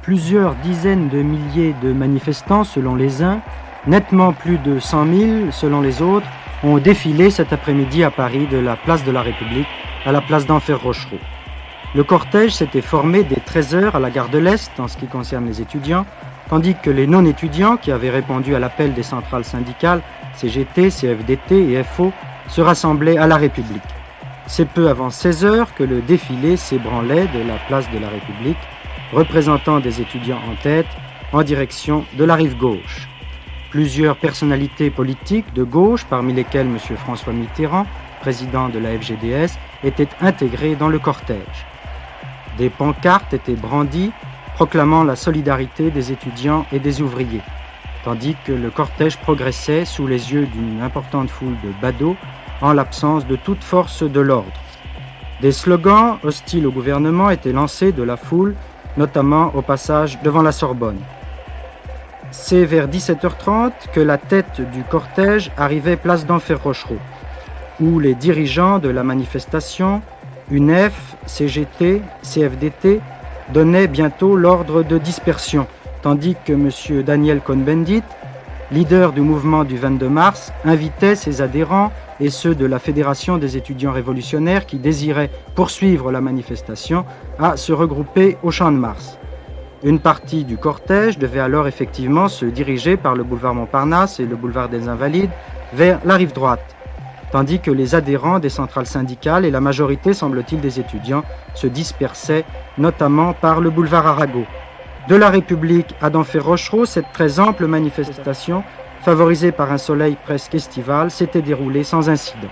Plusieurs dizaines de milliers de manifestants selon les uns, nettement plus de 100 000 selon les autres, ont défilé cet après-midi à Paris de la place de la République à la place d'Enfer Rochereau. Le cortège s'était formé dès 13h à la gare de l'Est en ce qui concerne les étudiants, tandis que les non-étudiants qui avaient répondu à l'appel des centrales syndicales CGT, CFDT et FO se rassemblaient à la République. C'est peu avant 16h que le défilé s'ébranlait de la place de la République, représentant des étudiants en tête, en direction de la rive gauche. Plusieurs personnalités politiques de gauche, parmi lesquelles M. François Mitterrand, président de la FGDS, étaient intégrées dans le cortège. Des pancartes étaient brandies, proclamant la solidarité des étudiants et des ouvriers, tandis que le cortège progressait sous les yeux d'une importante foule de badauds, en l'absence de toute force de l'ordre. Des slogans hostiles au gouvernement étaient lancés de la foule, notamment au passage devant la Sorbonne. C'est vers 17h30 que la tête du cortège arrivait place d'Enfer Rochereau, où les dirigeants de la manifestation, UNEF, CGT, CFDT, donnaient bientôt l'ordre de dispersion, tandis que M. Daniel Cohn-Bendit, leader du mouvement du 22 mars, invitait ses adhérents et ceux de la Fédération des étudiants révolutionnaires qui désiraient poursuivre la manifestation à se regrouper au Champ de Mars. Une partie du cortège devait alors effectivement se diriger par le boulevard Montparnasse et le boulevard des Invalides vers la rive droite, tandis que les adhérents des centrales syndicales et la majorité, semble-t-il, des étudiants se dispersaient, notamment par le boulevard Arago. De la République à d'Enfer Rochereau, cette très ample manifestation, favorisée par un soleil presque estival, s'était déroulée sans incident.